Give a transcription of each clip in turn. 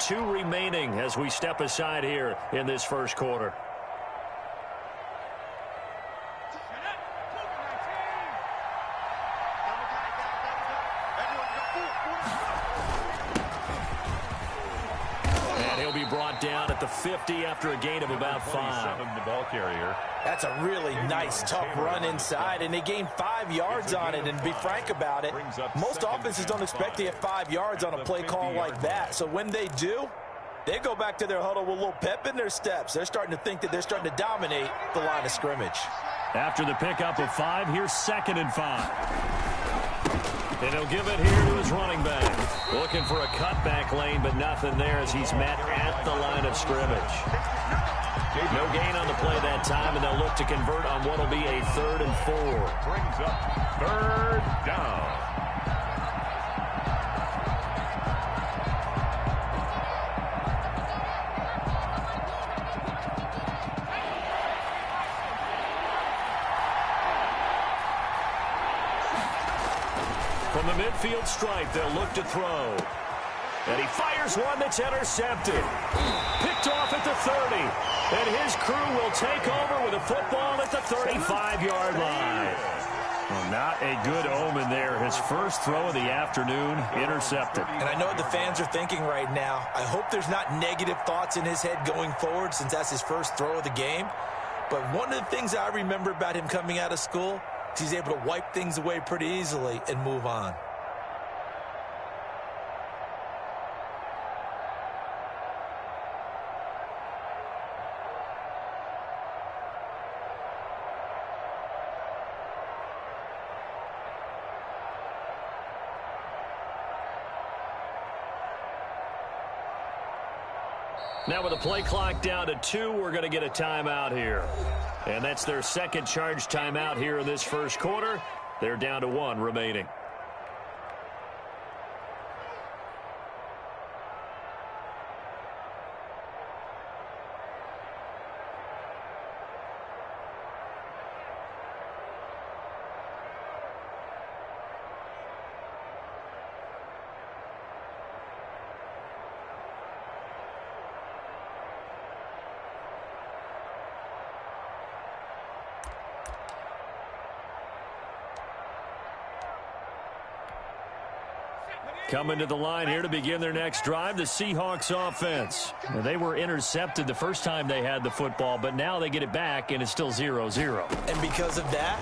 2 remaining as we step aside here in this first quarter. Brought down at the 50 after a gain of about 5. The ball carrier. That's a really nice, tough run inside, and they gained 5 yards on it. And to be frank about it, most offenses don't expect to get 5 yards on a play call like that. So when they do, they go back to their huddle with a little pep in their steps. They're starting to think that they're starting to dominate the line of scrimmage. After the pickup of 5, here's 2nd and 5. And he'll give it here to his running back. Looking for a cutback lane, but nothing there as he's met at the line of scrimmage. No gain on the play that time, and they'll look to convert on what will be a 3rd and 4. Brings up 3rd down. From the midfield stripe, they'll look to throw. And he fires one that's intercepted. Picked off at the 30. And his crew will take over with a football at the 35-yard line. Well, not a good omen there. His first throw of the afternoon, intercepted. And I know what the fans are thinking right now. I hope there's not negative thoughts in his head going forward since that's his first throw of the game. But one of the things I remember about him coming out of school, he's able to wipe things away pretty easily and move on. Now with the play clock down to 2, we're going to get a timeout here. And that's their second charge timeout here in this first quarter. They're down to 1 remaining. Coming to the line here to begin their next drive, the Seahawks offense. Now, they were intercepted the first time they had the football, but now they get it back, and it's still 0-0. And because of that,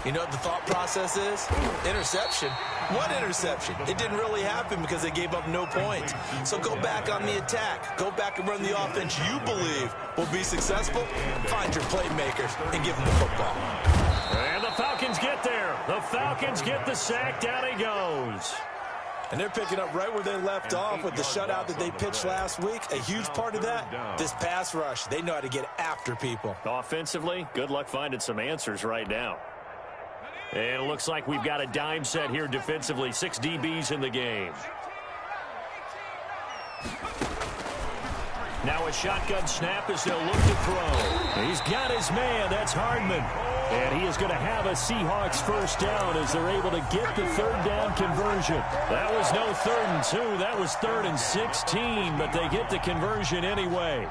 you know what the thought process is? Interception. What interception? It didn't really happen because they gave up no points. So go back on the attack. Go back and run the offense you believe will be successful. Find your playmakers and give them the football. And the Falcons get there. The Falcons get the sack. Down he goes. And they're picking up right where they left off with the shutout that they pitched last week. A huge part of that, this pass rush. They know how to get after people. Offensively, good luck finding some answers right now. And it looks like we've got a dime set here defensively. 6 DBs in the game. Now a shotgun snap as they'll look to throw. He's got his man. That's Hardman. And he is going to have a Seahawks first down as they're able to get the 3rd down conversion. That was no 3rd and 2. That was 3rd and 16, but they get the conversion anyway.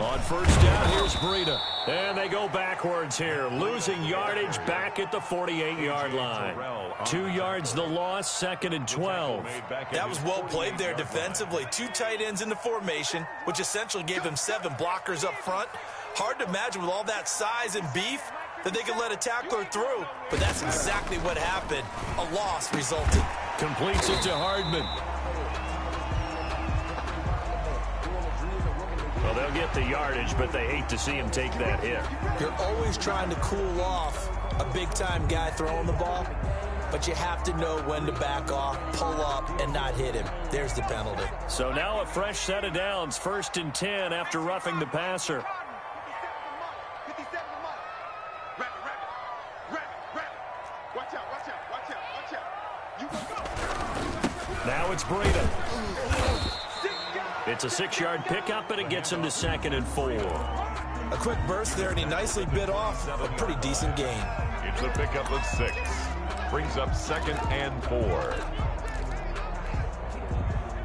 On first down, here's Breida. And they go backwards here, losing yardage back at the 48-yard line. 2 yards the loss, 2nd and 12. That was well played there defensively. 2 tight ends in the formation, which essentially gave them 7 blockers up front. Hard to imagine with all that size and beef that they could let a tackler through. But that's exactly what happened. A loss resulted. Completes it to Hardman. Well, they'll get the yardage, but they hate to see him take that hit. You're always trying to cool off a big-time guy throwing the ball, but you have to know when to back off, pull up, and not hit him. There's the penalty. So now a fresh set of downs, 1st and 10 after roughing the passer. Now it's Breida. It's a 6-yard pickup, and it gets him to 2nd and 4. A quick burst there, and he nicely bit off a pretty decent gain. It's a pickup of 6. Brings up 2nd and 4.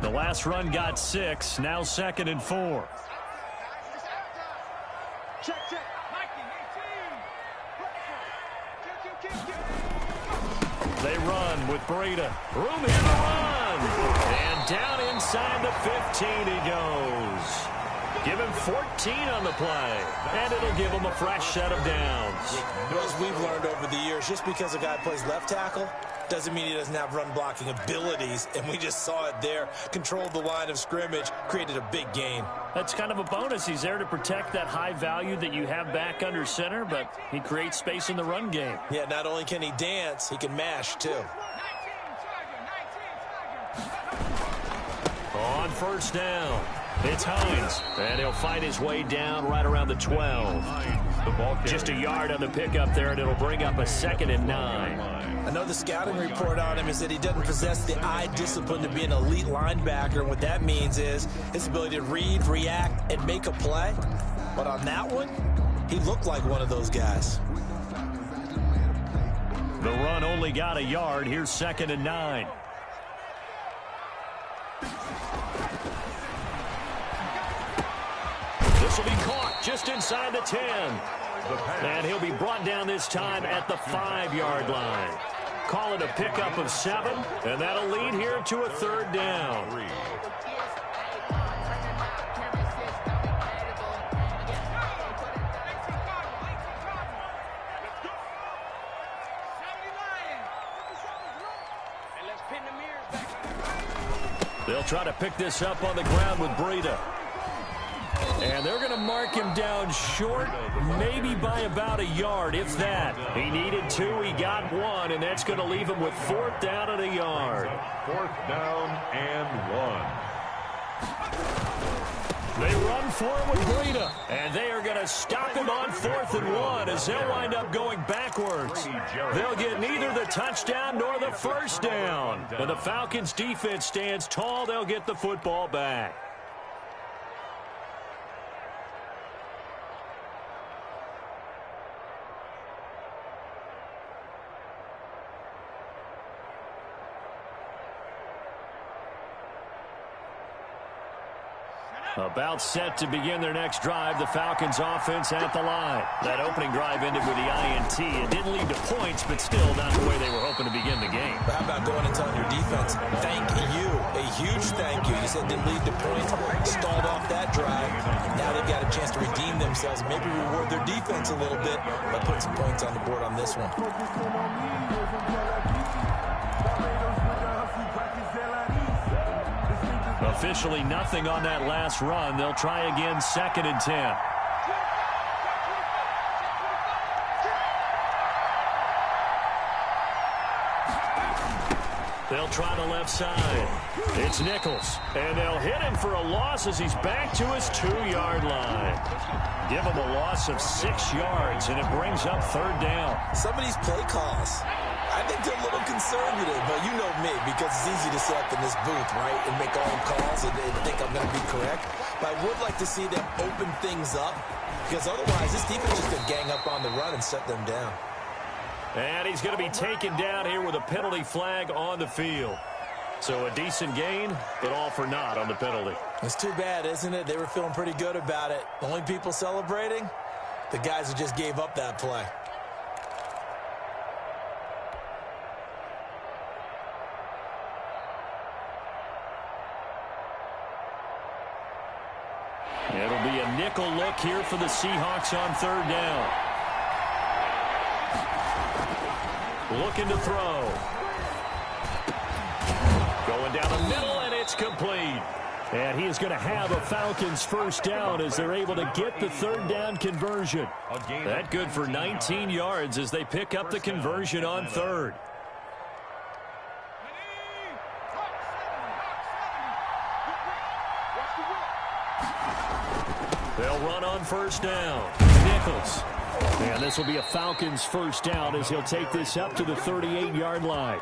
The last run got 6. Now 2nd and 4. They run with Breda. Room here to run. And down inside the 15 he goes. Give him 14 on the play, and it'll give him a fresh set of downs. As we've learned over the years, just because a guy plays left tackle doesn't mean he doesn't have run-blocking abilities, and we just saw it there. Controlled the line of scrimmage, created a big gain. That's kind of a bonus. He's there to protect that high value that you have back under center, but he creates space in the run game. Yeah, not only can he dance, he can mash, too. On first down, it's Hines, and he'll fight his way down right around the 12. Just a yard on the pickup there, and it'll bring up a 2nd and 9. I know the scouting report on him is that he doesn't possess the eye discipline to be an elite linebacker, and what that means is his ability to read, react, and make a play. But on that one, he looked like one of those guys. The run only got a yard. Here's 2nd and 9. This will be caught just inside the 10. And he'll be brought down this time at the 5-yard line. Call it a pickup of 7, and that'll lead here to a 3rd down. They'll try to pick this up on the ground with Breda. And they're going to mark him down short, maybe by about a yard, if that. He needed 2, he got 1, and that's going to leave him with 4th down and a yard. 4th down and 1. They run for him with Breda, and they are going to stop him on 4th and 1 as they'll wind up going backwards. They'll get neither the touchdown nor the first down. When the Falcons' defense stands tall, they'll get the football back. About set to begin their next drive, the Falcons offense at the line. That opening drive ended with the INT. It didn't lead to points, but still not the way they were hoping to begin the game. But how about going and telling your defense, thank you, a huge thank you. You said it didn't lead to points, stalled off that drive. Now they've got a chance to redeem themselves, maybe reward their defense a little bit by putting some points on the board on this one. Officially nothing on that last run. They'll try again, 2nd and 10. They'll try the left side. It's Nichols, and they'll hit him for a loss as he's back to his 2-yard line. Give him a loss of 6 yards, and it brings up 3rd down. Some of these play calls, I think they're a little conservative, but you know me, because it's easy to sit up in this booth, right, and make all calls and think I'm going to be correct. But I would like to see them open things up, because otherwise this defense is going to gang up on the run and shut them down. And he's going to be taken down here with a penalty flag on the field. So a decent gain, but all for naught on the penalty. It's too bad, isn't it? They were feeling pretty good about it. The only people celebrating, the guys who just gave up that play. It'll be a nickel look here for the Seahawks on 3rd down. Looking to throw. Going down the middle, and it's complete. And he is going to have a Falcons 1st down as they're able to get the 3rd down conversion. That good for 19 yards as they pick up the conversion on 3rd. They'll run on 1st down. Nichols And this will be a Falcons first down as he'll take this up to the 38-yard line.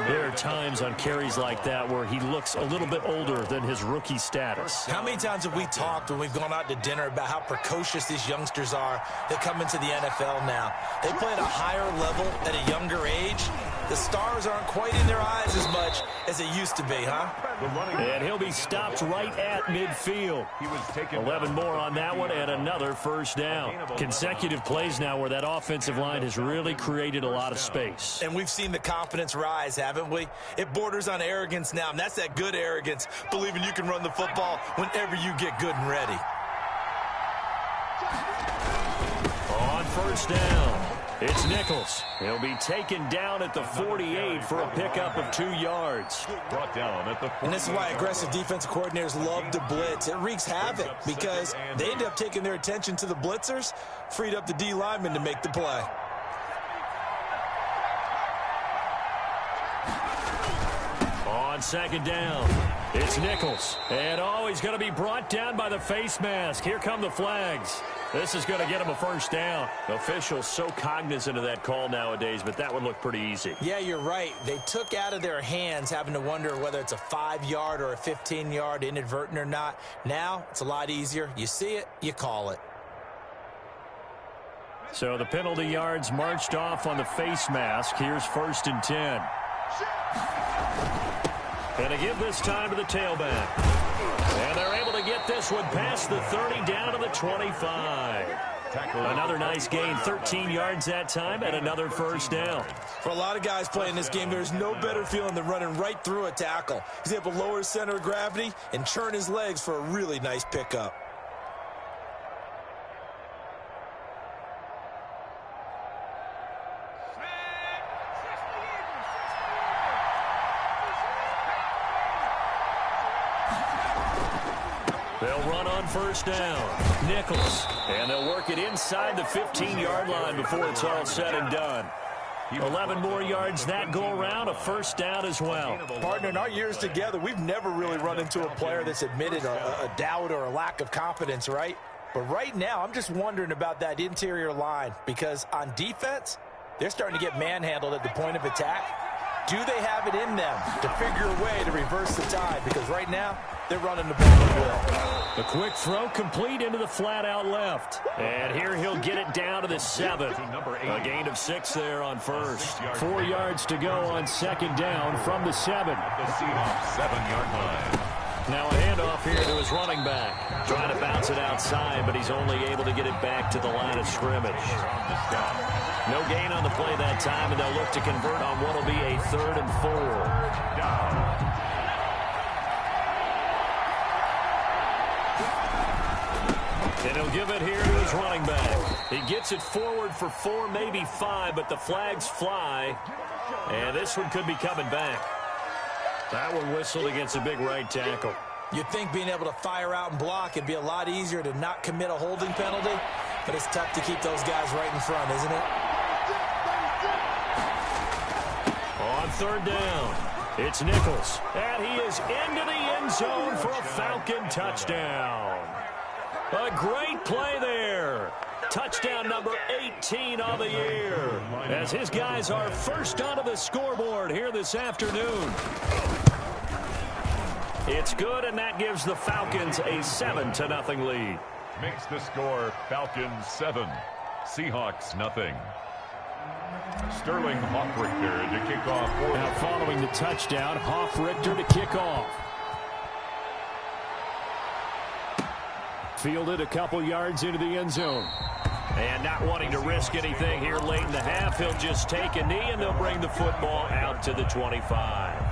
There are times on carries like that where he looks a little bit older than his rookie status. How many times have we talked when we've gone out to dinner about how precocious these youngsters are that come into the NFL now? They play at a higher level at a younger age. The stars aren't quite in their eyes as much as it used to be, huh? And he'll be stopped right at midfield. 11 more on that one and another first down. Consecutive plays now where that offensive line has really created a lot of space. And we've seen the confidence rise, haven't we? It borders on arrogance now, and that's that good arrogance, believing you can run the football whenever you get good and ready. On first down, it's Nichols. He'll be taken down at the 48 for a pickup of 2 yards. Brought down at the 48. And this is why aggressive defensive coordinators love to blitz. It wreaks havoc because they end up taking their attention to the blitzers, freed up the D lineman to make the play. On second down, it's Nichols. And he's going to be brought down by the face mask. Here come the flags. This is going to get him a first down. Officials so cognizant of that call nowadays, but that would look pretty easy. Yeah, you're right. They took out of their hands having to wonder whether it's a 5-yard or a 15-yard inadvertent or not. Now, it's a lot easier. You see it, you call it. So the penalty yards marched off on the face mask. Here's 1st and 10. And to give this time to the tailback. And they're able to get this one past the 30 down to the 25. Another nice gain, 13 yards that time, and another first down. For a lot of guys playing this game, there's no better feeling than running right through a tackle. He's able to lower his center of gravity and churn his legs for a really nice pickup. They'll run on first down. Nichols. And they'll work it inside the 15-yard line before it's all said and done. 11 more yards that go around, a first down as well. Partner, in our years together, we've never really run into a player that's admitted a doubt or a lack of confidence, right? But right now, I'm just wondering about that interior line because on defense, they're starting to get manhandled at the point of attack. Do they have it in them to figure a way to reverse the tide? Because right now, they're running the ball at will. The quick throw complete into the flat out left. And here he'll get it down to the 7. A gain of 6 there on first. 4 yards to go on second down from the 7. The Seahawks 7-yard line. Now a handoff here to his running back. Trying to bounce it outside, but he's only able to get it back to the line of scrimmage. No gain on the play that time, and they'll look to convert on what will be a 3rd and 4. And he'll give it here to his running back. He gets it forward for 4, maybe 5, but the flags fly. And this one could be coming back. That one whistled against a big right tackle. You'd think being able to fire out and block it'd be a lot easier to not commit a holding penalty, but it's tough to keep those guys right in front, isn't it? On third down, it's Nichols. And he is into the end zone for a Falcon touchdown. A great play there. Touchdown number 18 on the year. As his guys are first onto the scoreboard here this afternoon. It's good, and that gives the Falcons a 7-0 lead. Makes the score Falcons 7, Seahawks 0. Sterling Hoffrichter to kick off. Now following the touchdown, Hoffrichter to kick off. Fielded a couple yards into the end zone. And not wanting to risk anything here late in the half, he'll just take a knee, and they'll bring the football out to the 25.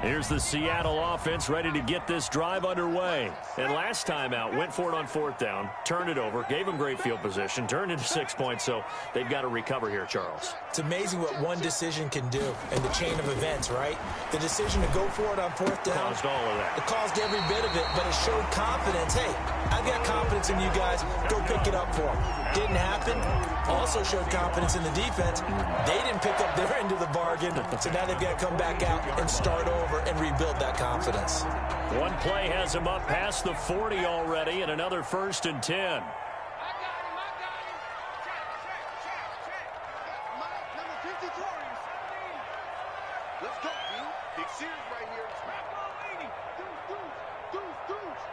Here's the Seattle offense ready to get this drive underway. And last time out, went for it on 4th down, turned it over, gave them great field position, turned into 6 points, so they've got to recover here, Charles. It's amazing what one decision can do in the chain of events, right? The decision to go for it on 4th down. Caused all of that. It caused every bit of it, but it showed confidence. Hey, I I've got confidence in you guys. Go pick it up for them. Didn't happen. Also showed confidence in the defense. They didn't pick up their end of the bargain, so now they've got to come back out and start over and rebuild that confidence. One play has him up past the 40 already, and another 1st and 10. Let's go, dude. Big series right here. Back on leading. Deuce.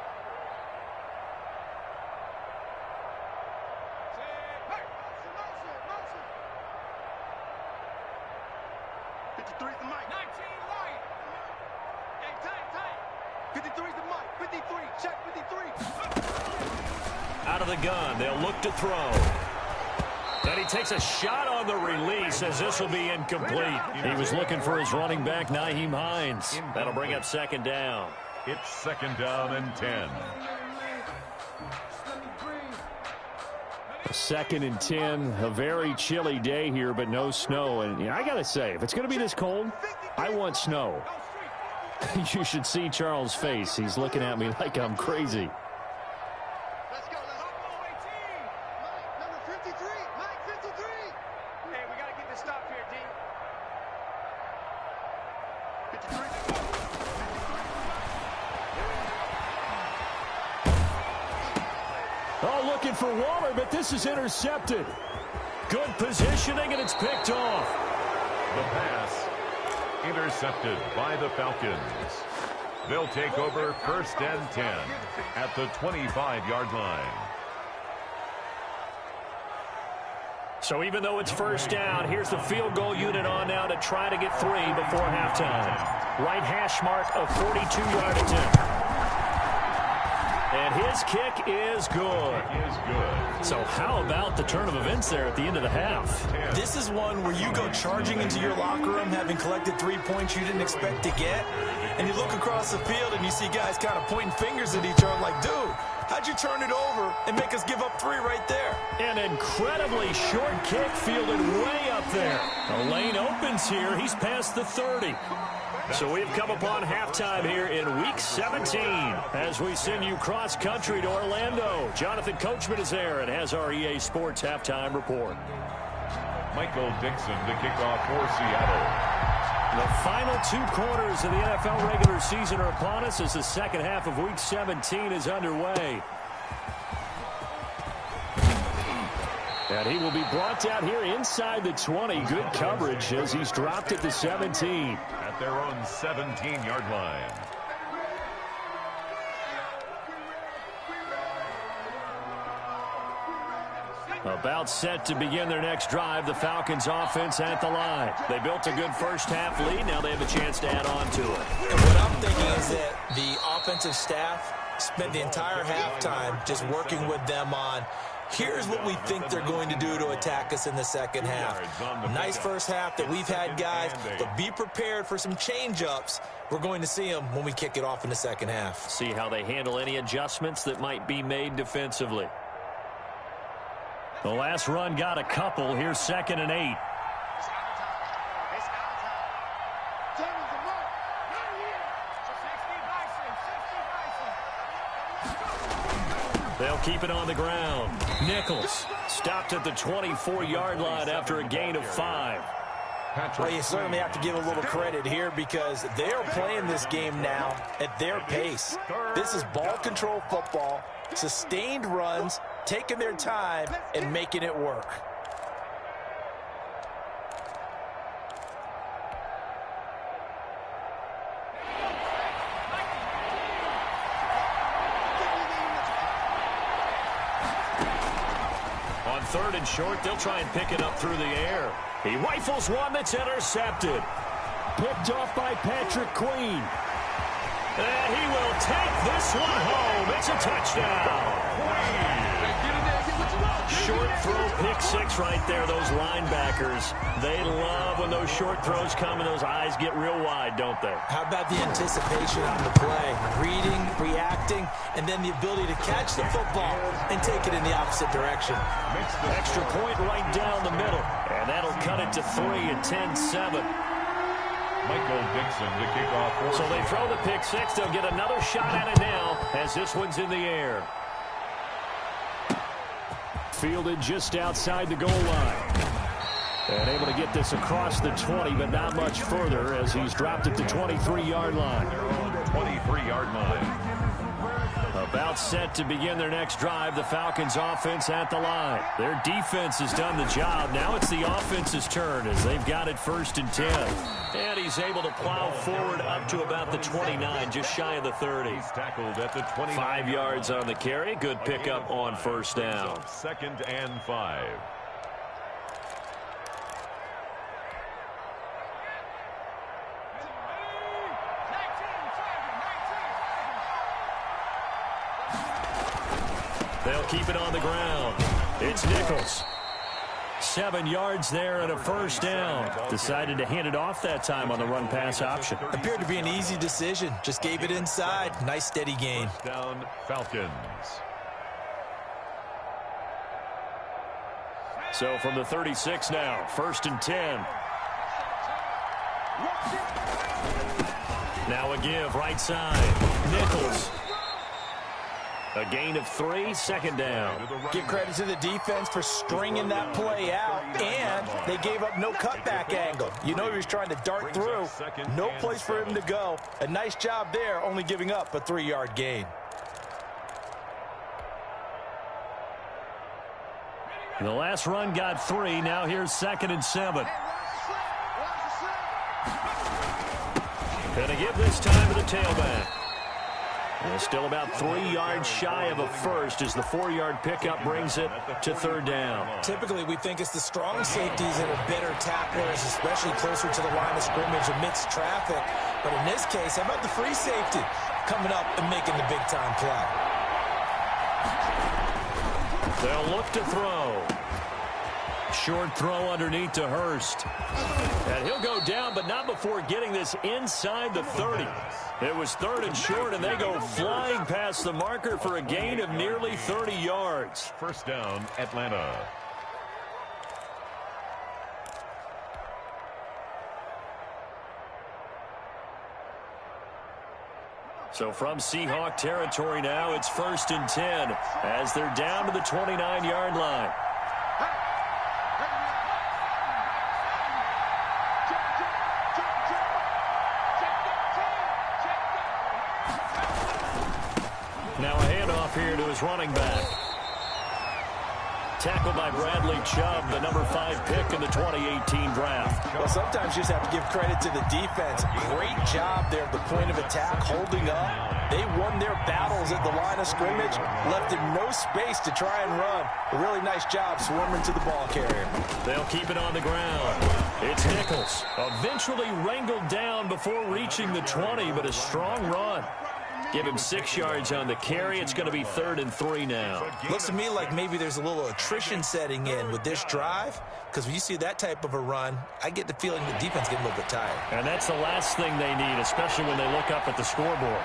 Hey, motion. 53's the mic. 19 light. Hey, tight. 53's the mic. 53. Check 53. Out of the gun. They'll look to throw. And he takes a shot on the release as this will be incomplete. He was looking for his running back, Nyheim Hines. That'll bring up 2nd down. It's 2nd down and 10. 2nd and 10. A very chilly day here, but no snow. And I got to say, if it's going to be this cold, I want snow. You should see Charles' face. He's looking at me like I'm crazy. Oh, looking for Waller, but this is intercepted. Good positioning, and it's picked off. The pass intercepted by the Falcons. They'll take over 1st and 10 at the 25-yard line. So even though it's 1st down, here's the field goal unit on now to try to get 3 before halftime. Right hash mark of 42-yard attempt. And his kick is good. So how about the turn of events there at the end of the half? This is one where you go charging into your locker room having collected 3 points you didn't expect to get, and you look across the field and you see guys kind of pointing fingers at each other like, dude, how'd you turn it over and make us give up 3 right there? An incredibly short kick fielded way up there. The lane opens here. He's past the 30. So we've come upon halftime here in Week 17 as we send you cross-country to Orlando. Jonathan Coachman is there and has our EA Sports halftime report. Michael Dixon to kick off for Seattle. The final 2 quarters of the NFL regular season are upon us as the second half of Week 17 is underway. And he will be brought down here inside the 20. Good coverage as he's dropped at the 17. At their own 17-yard line. About set to begin their next drive, the Falcons offense at the line. They built a good first half lead. Now they have a chance to add on to it. And what I'm thinking is that the offensive staff spent the entire halftime just working with them on, here's what we think they're going to do to attack us in the second half. Nice first half that we've had, guys, but be prepared for some change-ups. We're going to see them when we kick it off in the second half. See how they handle any adjustments that might be made defensively. The last run got a couple. Here's 2nd and 8. They'll keep it on the ground. Nichols stopped at the 24-yard line after a gain of 5. Well, you certainly have to give a little credit here because they are playing this game now at their pace. This is ball control football, sustained runs, taking their time, and making it work. On 3rd and short, they'll try and pick it up through the air. He rifles one that's intercepted. Picked off by Patrick Queen. And he will take this one home. It's a touchdown. Short throw, pick 6 right there. Those linebackers, they love when those short throws come and those eyes get real wide, don't they? How about the anticipation on the play? Reading, reacting, and then the ability to catch the football and take it in the opposite direction. Extra point right down the middle. And that'll cut it to 3 and 10-7. Michael Dixon to kick off. So they throw the pick 6. They'll get another shot at it now as this one's in the air. Fielded just outside the goal line. And able to get this across the 20, but not much further as he's dropped at the 23-yard line. Their own 23-yard line. About set to begin their next drive, the Falcons offense at the line. Their defense has done the job. Now it's the offense's turn as they've got it 1st and 10. And he's able to plow forward up to about the 29, just shy of the 30. He's tackled at the 29. 5 yards on the carry. Good pickup on 1st down. 2nd and 5. They'll keep it on the ground. It's Nichols. 7 yards there and a 1st down. Decided to hand it off that time on the run-pass option. Appeared to be an easy decision. Just gave it inside. Nice steady gain. Down Falcons. So from the 36 now, 1st and 10. Now a give right side. Nichols. A gain of 3, 2nd down. Give credit to the defense for stringing that play out, and they gave up no cutback angle. You know he was trying to dart through. No place for him to go. A nice job there, only giving up a 3-yard gain. The last run got 3. Now here's 2nd and 7. Gonna give this time to the tailback. And still about 3 yards shy of a first as the 4-yard pickup brings it to 3rd down. Typically, we think it's the strong safeties that are better tacklers, especially closer to the line of scrimmage amidst traffic. But in this case, how about the free safety coming up and making the big-time play? They'll look to throw. Short throw underneath to Hurst. And he'll go down, but not before getting this inside the 30. It was 3rd and short, and they go flying past the marker for a gain of nearly 30 yards. 1st down, Atlanta. So from Seahawk territory now, it's 1st and 10 as they're down to the 29-yard line. Now a handoff here to his running back. Tackled by Bradley Chubb, the number 5 pick in the 2018 draft. Well, sometimes you just have to give credit to the defense. Great job there at the point of attack, holding up. They won their battles at the line of scrimmage, left him no space to try and run. A really nice job swarming to the ball carrier. They'll keep it on the ground. It's Nichols. Eventually wrangled down before reaching the 20, but a strong run. Give him 6 yards on the carry. It's going to be 3rd and 3 now. Looks to me like maybe there's a little attrition setting in with this drive, because when you see that type of a run, I get the feeling the defense getting a little bit tired. And that's the last thing they need, especially when they look up at the scoreboard.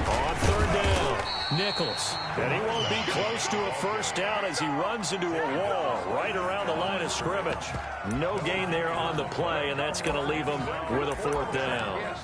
On 3rd down, Nichols. And he won't be close to a 1st down as he runs into a wall right around the line of scrimmage. No gain there on the play, and that's going to leave him with a 4th down.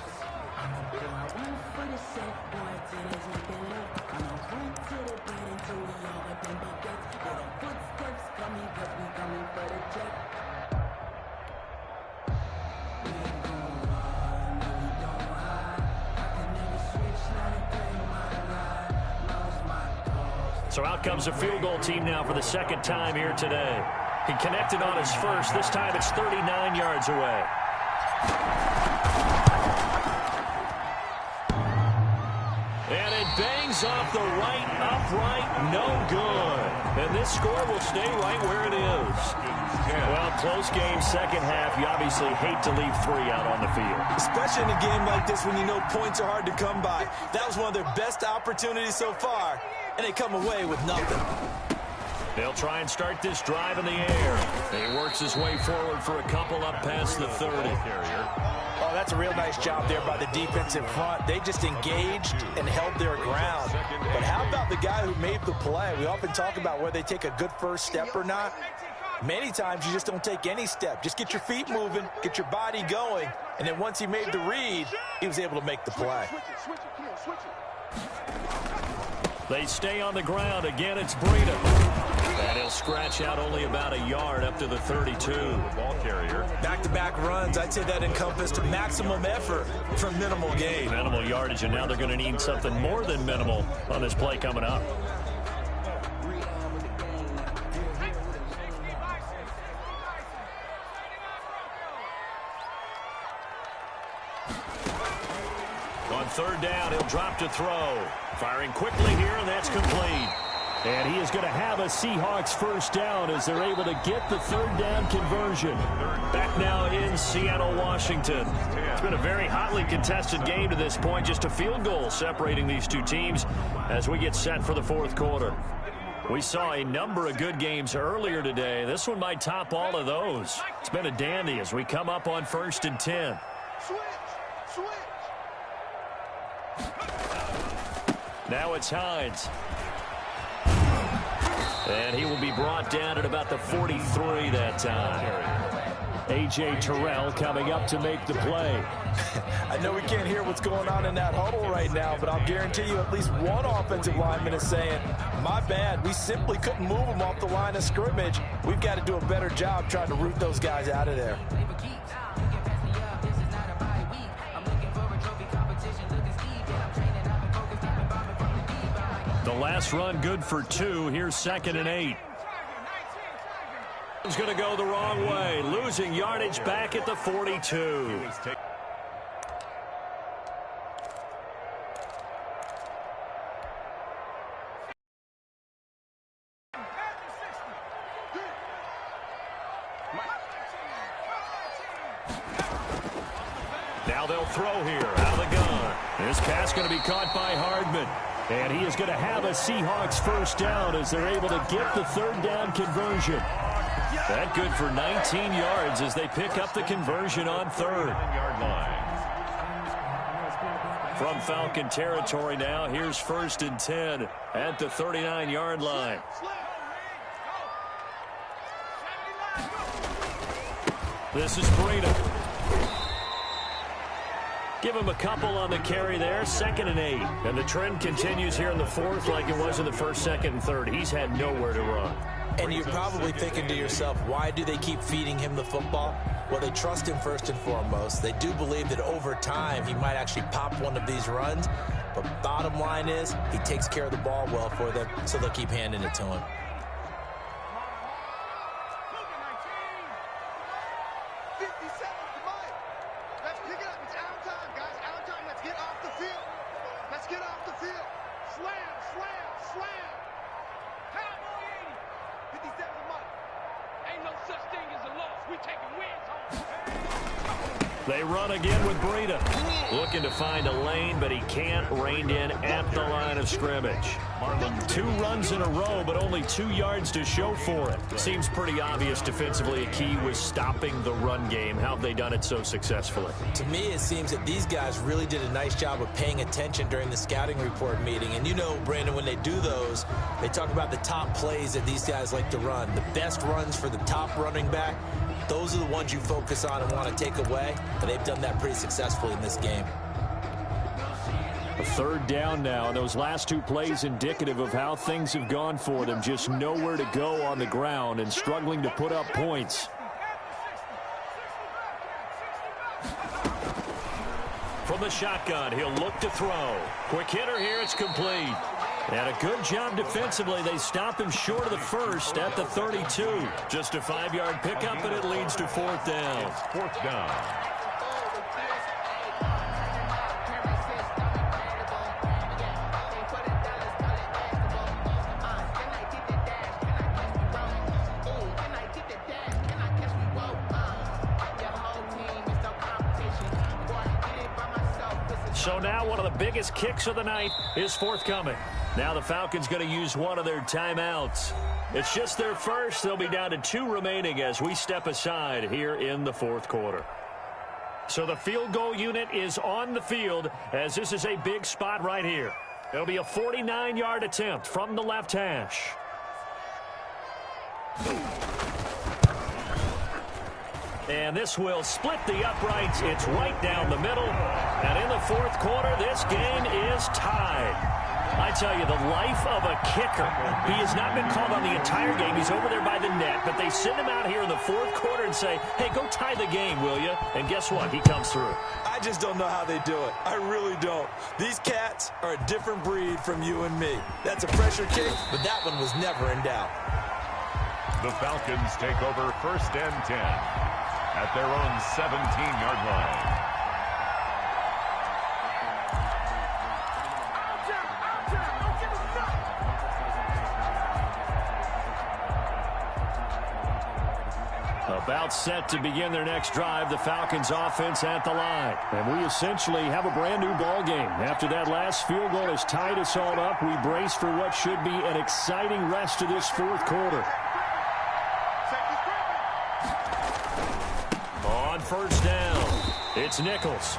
So out comes a field goal team now for the 2nd time here today. He connected on his first. This time it's 39 yards away. And it bangs off the right upright. No good. And this score will stay right where it is. Well, close game, 2nd half. You obviously hate to leave 3 out on the field. Especially in a game like this when you know points are hard to come by. That was one of their best opportunities so far, and they come away with nothing. They'll try and start this drive in the air. He works his way forward for a couple up past the 30. Oh, that's a real nice job there by the defensive front. They just engaged and held their ground. But how about the guy who made the play? We often talk about whether they take a good first step or not. Many times you just don't take any step. Just get your feet moving, get your body going, and then once he made the read, he was able to make the play. They stay on the ground. Again, it's Breida. And he'll scratch out only about a yard up to the 32. Ball carrier. Back-to-back runs, I'd say that encompassed maximum effort for minimal gain. Minimal yardage, and now they're going to need something more than minimal on this play coming up. On third down, he'll drop to throw. Firing quickly here, and that's complete. And he is going to have a Seahawks first down as they're able to get the third down conversion. Back now in Seattle, Washington. It's been a very hotly contested game to this point. Just a field goal separating these two teams as we get set for the fourth quarter. We saw a number of good games earlier today. This one might top all of those. It's been a dandy as we come up on 1st and 10. Switch. Now it's Hines. And he will be brought down at about the 43 that time. A.J. Terrell coming up to make the play. I know we can't hear what's going on in that huddle right now, but I'll guarantee you at least one offensive lineman is saying, my bad, we simply couldn't move them off the line of scrimmage. We've got to do a better job trying to root those guys out of there. The last run good for 2. Here's 2nd and 8. It's going to go the wrong way. Losing yardage back at the 42. Now they'll throw here out of the gun. This pass going to be caught by Hardman. And he is going to have a Seahawks first down as they're able to get the third down conversion. That good for 19 yards as they pick up the conversion on third. From Falcon territory now, here's 1st and 10 at the 39-yard line. This is Breida. Give him a couple on the carry there. 2nd and 8. And the trend continues here in the fourth like it was in the 1st, 2nd, and 3rd. He's had nowhere to run. And you're probably thinking to yourself, why do they keep feeding him the football? Well, they trust him first and foremost. They do believe that over time he might actually pop one of these runs. But bottom line is he takes care of the ball well for them, so they'll keep handing it to him. They run again with Breida. Looking to find a lane, but he can't. Reined in at the line of scrimmage. 2 runs in a row, but only 2 yards to show for it. Seems pretty obvious defensively a key was stopping the run game. How have they done it so successfully? To me, it seems that these guys really did a nice job of paying attention during the scouting report meeting. And you know, Brandon, when they do those, they talk about the top plays that these guys like to run. The best runs for the top running back. Those are the ones you focus on and want to take away, and they've done that pretty successfully in this game. A third down now, and those last 2 plays indicative of how things have gone for them. Just nowhere to go on the ground and struggling to put up points. From the shotgun, he'll look to throw. Quick hitter here, it's complete. And a good job defensively. They stop him short of the first at the 32. Just a 5-yard pickup, and it leads to 4th down. It's 4th down. So now one of the biggest kicks of the night is forthcoming. Now the Falcons going to use one of their timeouts. It's just their first. They'll be down to 2 remaining as we step aside here in the 4th quarter. So the field goal unit is on the field as this is a big spot right here. It'll be a 49-yard attempt from the left hash. And this will split the uprights. It's right down the middle. And in the 4th quarter, this game is tied. I tell you, the life of a kicker. He has not been called on the entire game. He's over there by the net, but they send him out here in the fourth quarter and say, hey, go tie the game, will you? And guess what? He comes through. I just don't know how they do it. I really don't. These cats are a different breed from you and me. That's a pressure kick, but that one was never in doubt. The Falcons take over 1st and 10 at their own 17-yard line. About set to begin their next drive, the Falcons offense at the line. And we essentially have a brand new ball game. After that last field goal has tied us all up, we brace for what should be an exciting rest of this fourth quarter. On first down, it's Nichols.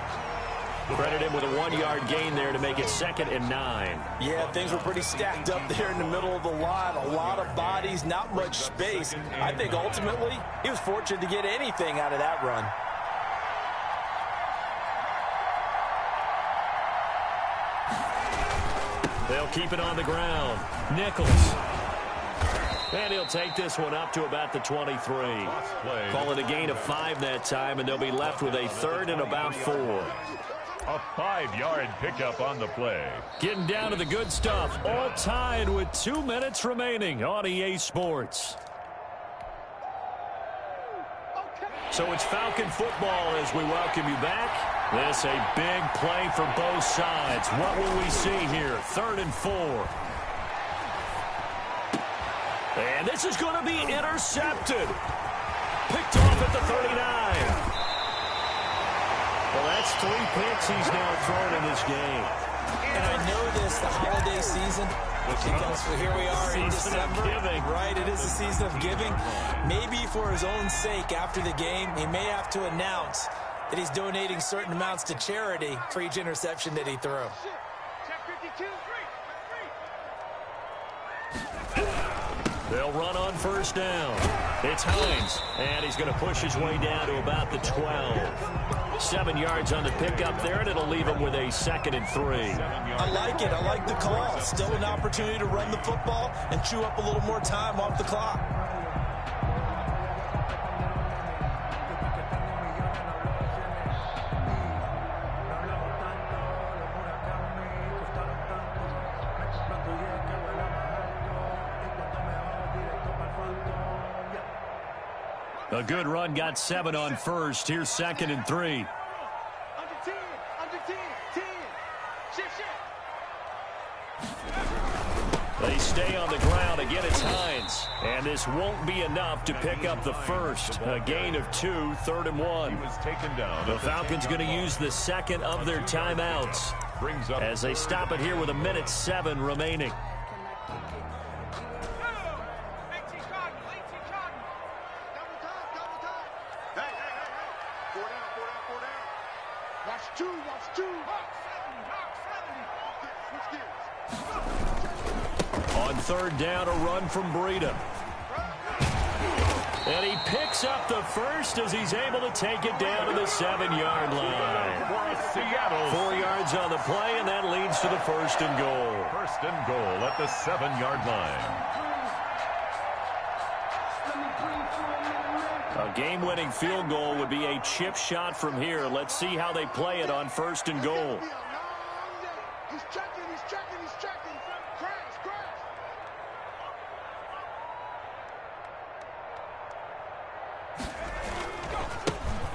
Credit him with a 1-yard gain there to make it 2nd and 9. Yeah, things were pretty stacked up there in the middle of the line. A lot of bodies, not much space. I think ultimately he was fortunate to get anything out of that run. They'll keep it on the ground. Nichols. And he'll take this one up to about the 23. Call it a gain of 5 that time, and they'll be left with a 3rd and about 4. A 5-yard pickup on the play. Getting down to the good stuff. All tied with 2 minutes remaining on EA Sports. So it's Falcon football as we welcome you back. This a big play for both sides. What will we see here? 3rd and 4. And this is going to be intercepted. Picked off at the 39. Well, that's 3 picks he's now thrown in this game. And I know this, the holiday season, because here we are in December, right? It is the season of giving. Maybe for his own sake, after the game, he may have to announce that he's donating certain amounts to charity for each interception that he threw. They'll run on first down. It's Hines, and he's going to push his way down to about the 12. 7 yards on the pickup there, and it'll leave him with a 2nd and 3. I like it. I like the call. Still an opportunity to run the football and chew up a little more time off the clock. A good run, got 7 on first. Here's 2nd and 3. Under 10, 10. Shift. They stay on the ground. Again, it's Hines. And this won't be enough to pick up the first. A gain of 2, 3rd and 1. He was taken down. The Falcons going to use the 2nd of their timeouts as they stop it here with 1:07 remaining. On 3rd down, a run from Breida. And he picks up the first as he's able to take it down to the 7-yard line. 4 yards on the play, and that leads to the 1st and goal. 1st and goal at the 7-yard line. A game-winning field goal would be a chip shot from here. Let's see how they play it on 1st and goal. He's checking. Crash.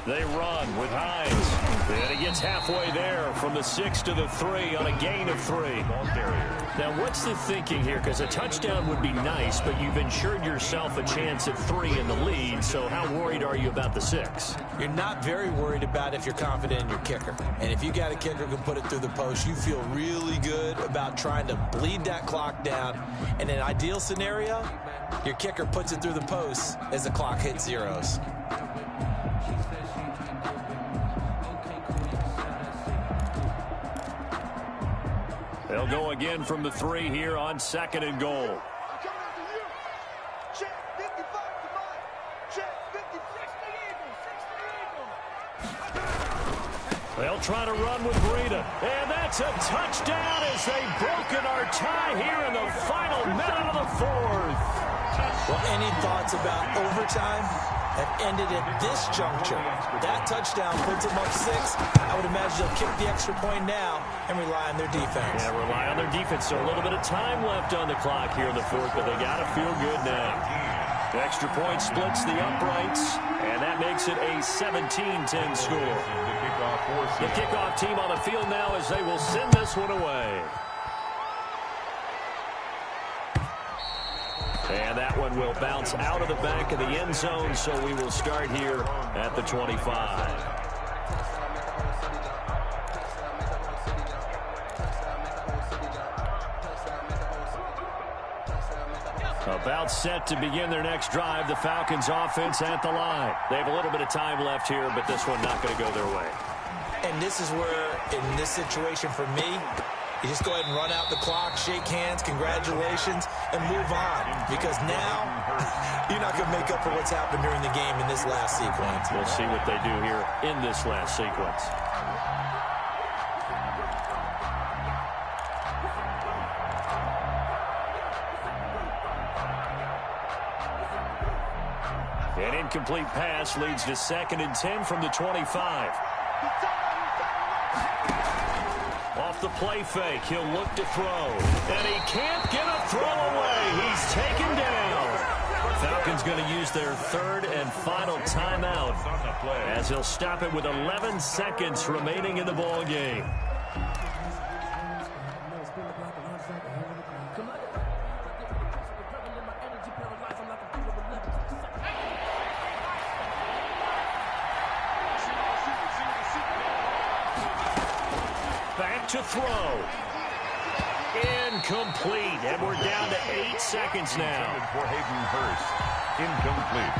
They run with Hines. And he gets halfway there from the 6 to the 3 on a gain of 3. Now, what's the thinking here? Because a touchdown would be nice, but you've ensured yourself a chance at 3 in the lead. So how worried are you about the 6? You're not very worried about if you're confident in your kicker. And if you got a kicker who can put it through the post, you feel really good about trying to bleed that clock down. In an ideal scenario, your kicker puts it through the post as the clock hits zeros. They'll go again from the 3 here on 2nd and goal. Check 55 to Mike. Check 56 to Eagle. 6 to Eagle. They'll try to run with Breida. And that's a touchdown as they've broken our tie here in the final minute of the fourth. Well, any thoughts about overtime have ended at this juncture? That touchdown puts them up 6. I would imagine they'll kick the extra point now and rely on their defense. Yeah, rely on their defense. So a little bit of time left on the clock here in the fourth, but they got to feel good now. The extra point splits the uprights, and that makes it a 17-10 score. The kickoff team on the field now as they will send this one away. And that one will bounce out of the back of the end zone, so we will start here at the 25. About set to begin their next drive, the Falcons offense at the line. They have a little bit of time left here, but this one not going to go their way. And this is where, in this situation for me, you just go ahead and run out the clock, shake hands, congratulations, and move on. Because now, you're not going to make up for what's happened during the game in this last sequence. We'll see what they do here in this last sequence. An incomplete pass leads to 2nd and 10 from the 25. Off the play fake, he'll look to throw. And he can't get a throw away. He's taken down. Falcons going to use their 3rd and final timeout as he'll stop it with 11 seconds remaining in the ball game. Back to throw. Incomplete. And we're down to 8 seconds now. For Hayden Hurst. Incomplete.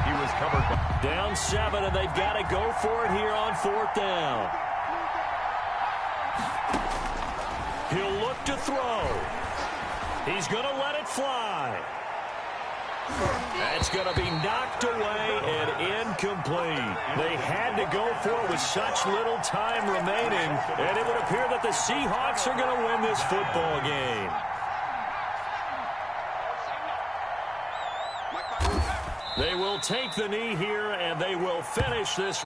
He was covered by... Down 7, and they've got to go for it here on 4th down. He'll look to throw. He's going to let it fly. That's going to be knocked away and incomplete. They had to go for it with such little time remaining, and it would appear that the Seahawks are going to win this football game. They will take the knee here, and they will finish this.